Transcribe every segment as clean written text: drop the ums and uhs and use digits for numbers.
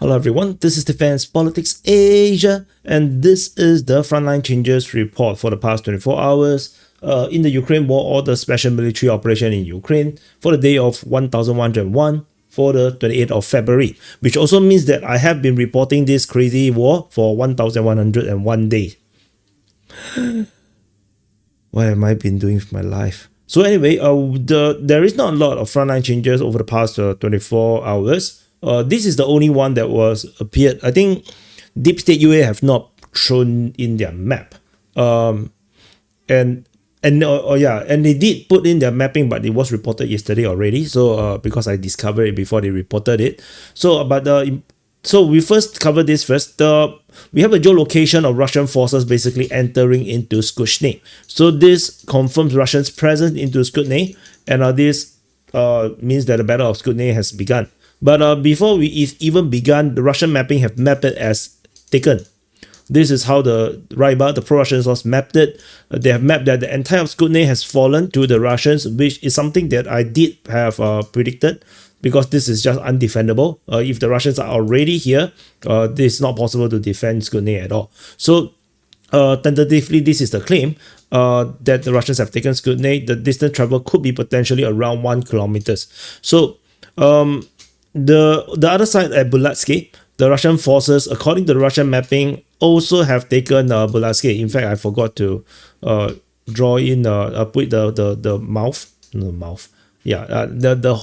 Hello everyone, this is Defense Politics Asia, and this is the Frontline Changes report for the past 24 hours in the Ukraine war or the special military operation in Ukraine for the day of 1101 for the 28th of February, which also means that I have been reporting this crazy war for 1101 days. What have I been doing with my life? So anyway, there is not a lot of frontline changes over the past 24 hours. This is the only one that was appeared. I think Deep State UA have not shown in their map. And they did put in their mapping, but it was reported yesterday already. So because I discovered it before they reported it. So so we first cover this first. We have a geolocation of Russian forces basically entering into Skutny. So this confirms Russians' presence into Skutny, and this means that the Battle of Skutny has begun. But before we even begun, the Russian mapping have mapped it as taken. This is how the Ryba, the pro-Russian source, mapped it. They have mapped that the entire Skutny has fallen to the Russians, which is something that I did have predicted, because this is just undefendable. If the Russians are already here, this is not possible to defend Skutny at all. So tentatively, this is the claim that the Russians have taken Skutny. The distance travel could be potentially around 1 kilometers. So the other side at Burlatske, the Russian forces, according to the Russian mapping, also have taken Burlatske. In fact, I forgot to draw in put the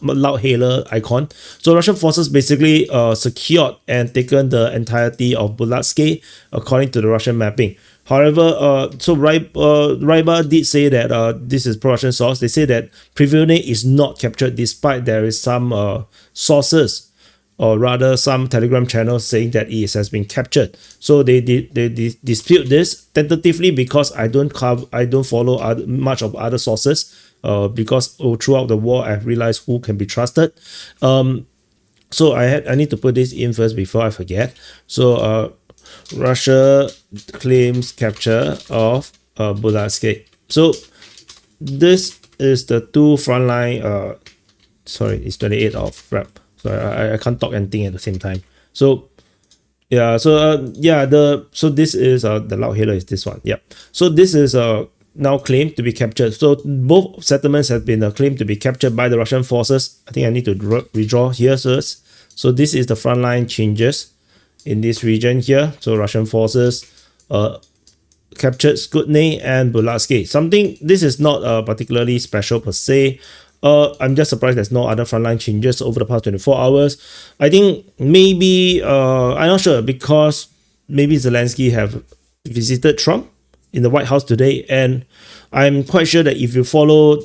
loud hailer icon. So Russian forces basically secured and taken the entirety of Burlatske according to the Russian mapping. However, so Ryba did say that this is pro-Russian source. They say that Privony is not captured, despite there is some sources, or rather some Telegram channels, saying that it has been captured. So they dispute this tentatively, because I don't follow much of other sources. Because throughout the war, I've realized who can be trusted. So I need to put this in first before I forget. So Russia claims capture of Burlatske. So this is the two frontline. Sorry, it's 28th of Feb. So I can't talk and think at the same time. So yeah. So so this is the loud hailer is this one. Yeah. So this is now claimed to be captured. So both settlements have been claimed to be captured by the Russian forces. I think I need to redraw here first. So this is the frontline changes in this region here. So Russian forces captured Skutny and Burlatske. This is not particularly special per se. I'm just surprised there's no other frontline changes over the past 24 hours. I think maybe, I'm not sure, because maybe Zelenskyy have visited Trump in the White House today, and I'm quite sure that if you follow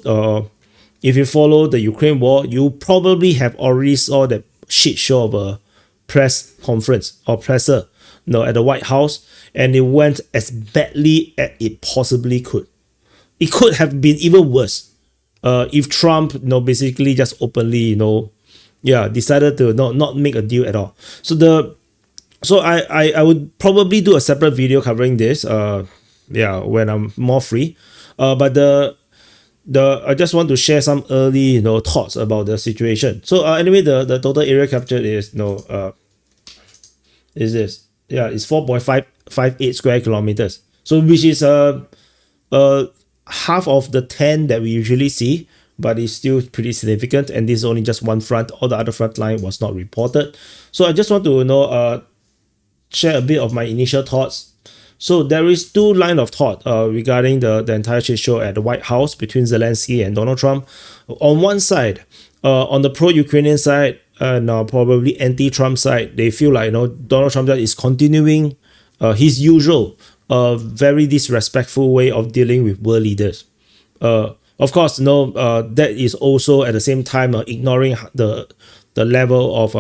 the Ukraine war, you probably have already saw that shit show of a press conference or presser, at the White House, and it went as badly as it possibly could. It could have been even worse if Trump, basically just openly, decided to not make a deal at all. So I would probably do a separate video covering this. When I'm more free. But I just want to share some early thoughts about the situation. So anyway, the total area captured is is this. Yeah, it's 4.558 square kilometers. So which is half of the 10 that we usually see, but it's still pretty significant. And this is only just one front. All the other front line was not reported. So I just want to share a bit of my initial thoughts. So there is two lines of thought regarding the entire shit show at the White House between Zelenskyy and Donald Trump. On one side, on the pro-Ukrainian side, and probably anti-Trump side, they feel like Donald Trump is continuing his usual very disrespectful way of dealing with world leaders. Of course, that is also at the same time ignoring the level of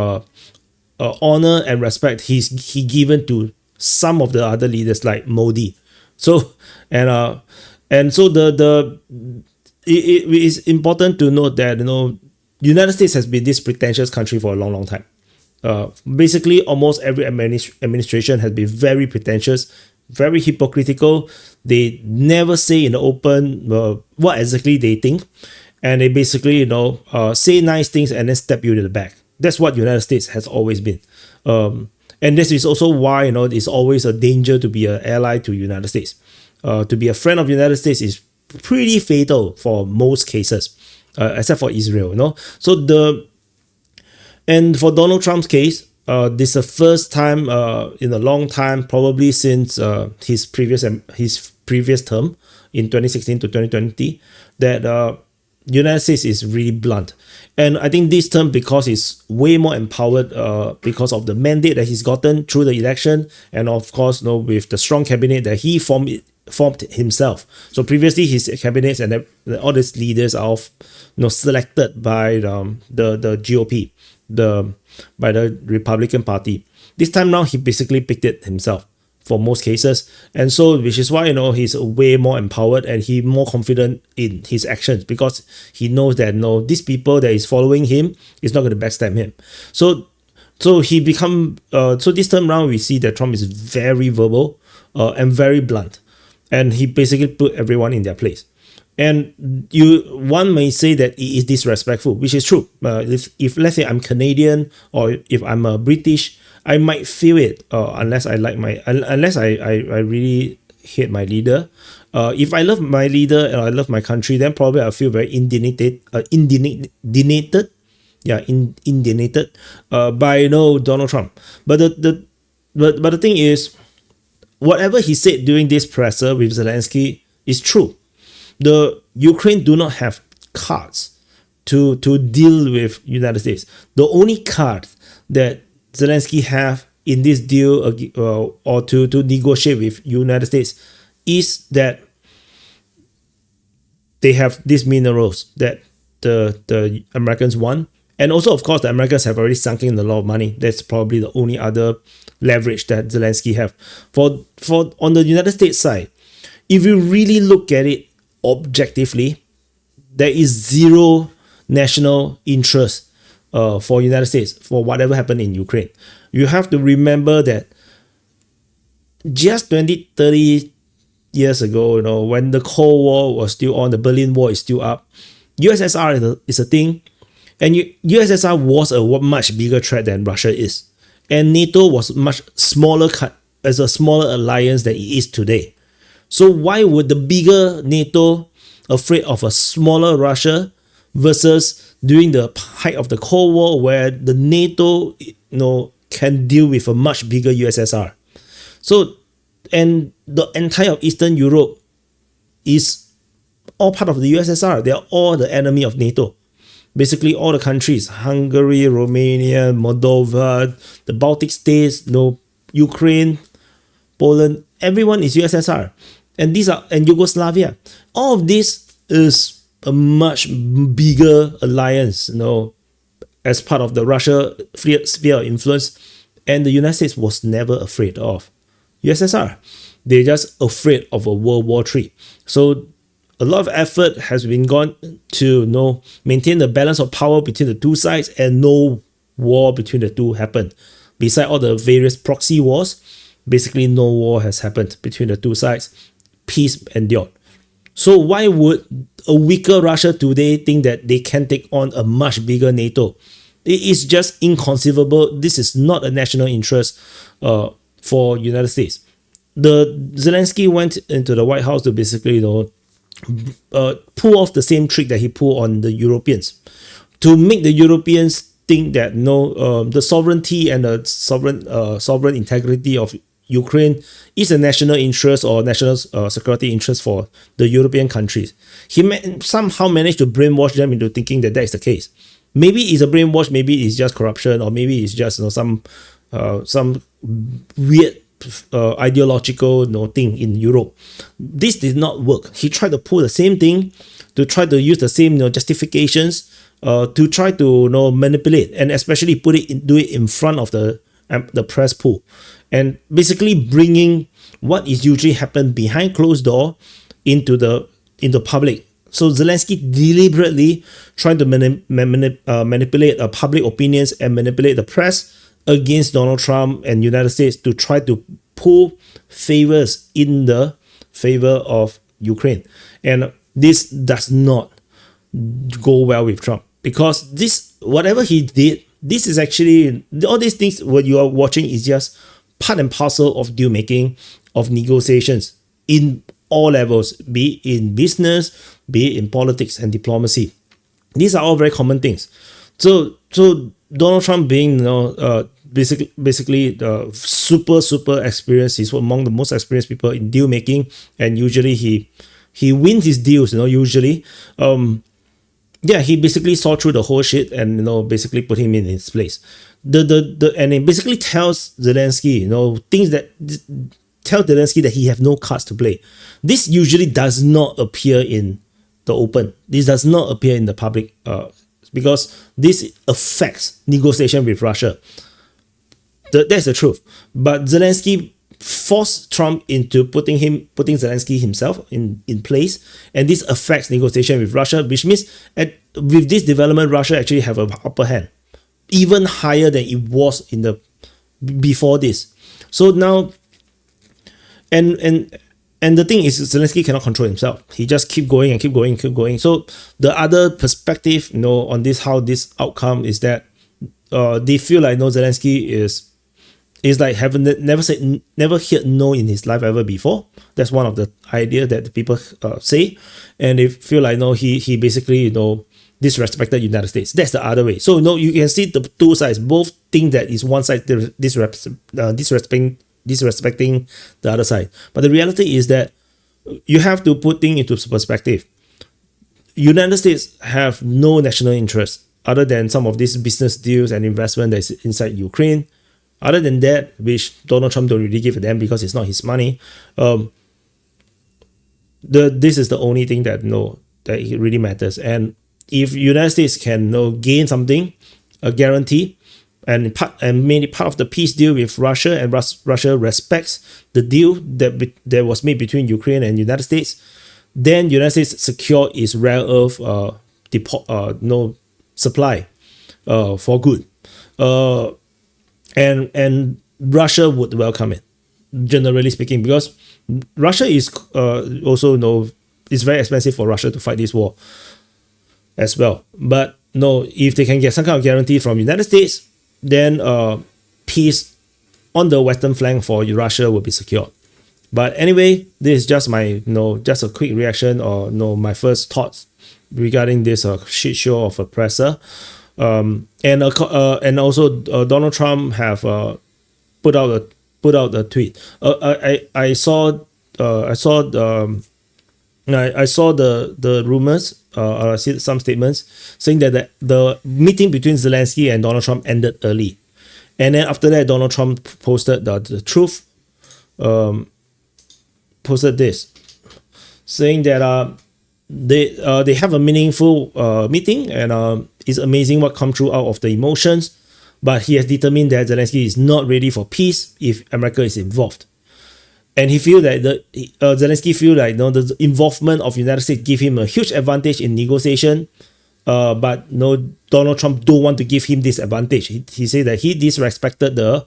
honor and respect he given to some of the other leaders like Modi. So and so it is important to note that United States has been this pretentious country for a long time. Basically, almost every administration has been very pretentious, very hypocritical. They never say in the open what exactly they think, and they basically say nice things and then stab you in the back. That's what United States has always been. And this is also why, it's always a danger to be an ally to United States. To be a friend of United States is pretty fatal for most cases, except for Israel, and for Donald Trump's case, this is the first time in a long time, probably since his previous term in 2016 to 2020, that United States is really blunt. And I think this term, because he's way more empowered because of the mandate that he's gotten through the election, and of course, with the strong cabinet that he formed himself. So previously, his cabinets and all these leaders are selected by the GOP, by the Republican Party. This time now, he basically picked it himself for most cases, and so which is why he's way more empowered and he more confident in his actions, because he knows that these people that is following him is not going to backstab him. So he become so this time round we see that Trump is very verbal and very blunt, and he basically put everyone in their place. And one may say that it is disrespectful, which is true. If let's say I'm Canadian or if I'm a British, I might feel it unless I really hate my leader. If I love my leader and I love my country, then probably I feel very indignated by Donald Trump. But the thing is, whatever he said during this presser with Zelensky is true. The Ukraine do not have cards to deal with United States. The only card that Zelensky have in this deal or to negotiate with United States is that they have these minerals that the Americans want. And also, of course, the Americans have already sunk in a lot of money. That's probably the only other leverage that Zelensky have. For on the United States side, if you really look at it objectively, there is zero national interest for United States for whatever happened in Ukraine. You have to remember that just 20-30 years ago, when the Cold War was still on, the Berlin Wall is still up, USSR is a thing, and USSR was a much bigger threat than Russia is, and NATO was much smaller as a smaller alliance than it is today. So why would the bigger NATO afraid of a smaller Russia versus during the height of the Cold War, where the NATO can deal with a much bigger USSR? So, and the entire Eastern Europe is all part of the USSR. They are all the enemy of NATO. Basically, all the countries: Hungary, Romania, Moldova, the Baltic states, Ukraine, Poland. Everyone is USSR, and Yugoslavia. All of this is a much bigger alliance, as part of the Russia sphere of influence, and the United States was never afraid of USSR. They're just afraid of a World War III. So a lot of effort has been gone to maintain the balance of power between the two sides, and no war between the two happened. Besides all the various proxy wars, basically no war has happened between the two sides. Peace endured. So why would a weaker Russia today think that they can take on a much bigger NATO? It is just inconceivable. This is not a national interest for United States. Zelensky went into the White House to basically pull off the same trick that he pulled on the Europeans, to make the Europeans think that the sovereignty and the sovereign integrity of Ukraine is a national interest or national security interest for the European countries. He somehow managed to brainwash them into thinking that is the case. Maybe it's a brainwash, maybe it's just corruption, or maybe it's just some weird ideological thing in Europe. This did not work. He tried to pull the same thing, to try to use the same justifications to try to manipulate, and especially do it in front of the press pool, and basically bringing what is usually happen behind closed door into public. So Zelensky deliberately trying to manipulate public opinions and manipulate the press against Donald Trump and United States to try to pull favors in the favor of Ukraine. And this does not go well with Trump, because whatever he did this is actually, all these things what you are watching is just part and parcel of deal making, of negotiations in all levels, be it in business, be it in politics and diplomacy. These are all very common things. So Donald Trump being, basically super experienced, he's among the most experienced people in deal making, and usually he wins his deals, usually. He basically saw through the whole shit and basically put him in his place. And it basically tells Zelensky, things that tell Zelensky that he have no cards to play. This usually does not appear in the open. This does not appear in the public, because this affects negotiation with Russia. That's the truth. But Zelensky forced Trump into putting Zelensky himself in place, and this affects negotiation with Russia, which means with this development, Russia actually have an upper hand, even higher than it was before this. So now, and the thing is, Zelensky cannot control himself. He just keep going and keep going. So the other perspective, on this, how this outcome is that they feel like Zelensky is like never heard no in his life ever before. That's one of the idea that the people say, and they feel like he basically disrespected United States. That's the other way. So you can see the two sides. Both think that is one side disrespecting the other side. But the reality is that you have to put things into perspective. United States have no national interest other than some of these business deals and investment that's inside Ukraine. Other than that, which Donald Trump don't really give a damn because it's not his money. This is the only thing that that it really matters. And if United States can gain something, a guarantee, and mainly part of the peace deal with Russia, and Russia respects the deal that was made between Ukraine and United States, then United States secure its rare earth supply for good. And Russia would welcome it, generally speaking, because Russia is also it's very expensive for Russia to fight this war as well. But if they can get some kind of guarantee from United States, then peace on the western flank for Russia will be secured. But anyway, this is just my just a quick reaction, or my first thoughts regarding this shit show of oppressor. And also Donald Trump have put out a tweet. I saw the rumors, I see some statements saying that the meeting between Zelensky and Donald Trump ended early, and then after that Donald Trump posted the truth, posted this, saying that they have a meaningful meeting, and it's amazing what come through out of the emotions, but he has determined that Zelensky is not ready for peace if America is involved. And he feel that Zelensky feel like the involvement of United States give him a huge advantage in negotiation, but Donald Trump don't want to give him this advantage. He said that he disrespected the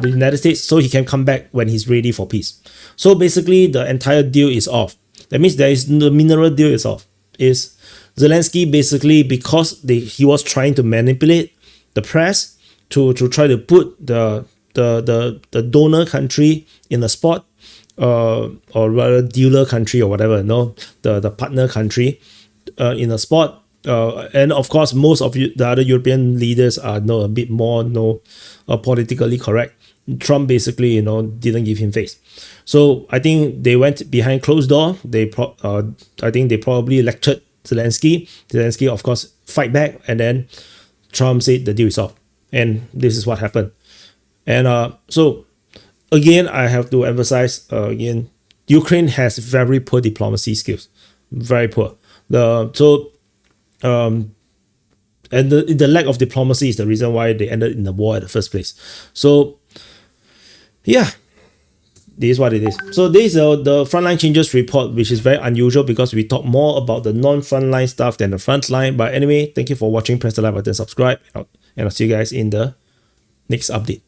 United States, so he can come back when he's ready for peace. So basically, the entire deal is off. That means the mineral deal is off. Is Zelensky basically, because he was trying to manipulate the press to try to put the donor country in a spot, or rather dealer country or whatever, the partner country in a spot. And of course, most of the other European leaders are a bit more politically correct. Trump basically didn't give him face. So I think they went behind closed door. I think they probably lectured Zelensky. Zelensky of course fight back, and then Trump said the deal is off, and this is what happened. And so again, I have to emphasize again, Ukraine has very poor diplomacy skills, very poor. And the lack of diplomacy is the reason why they ended in the war in the first place. So yeah, this is what it is. So this is the Frontline Changes report, which is very unusual because we talk more about the non-frontline stuff than the frontline. But anyway, thank you for watching. Press the like button, subscribe, and I'll see you guys in the next update.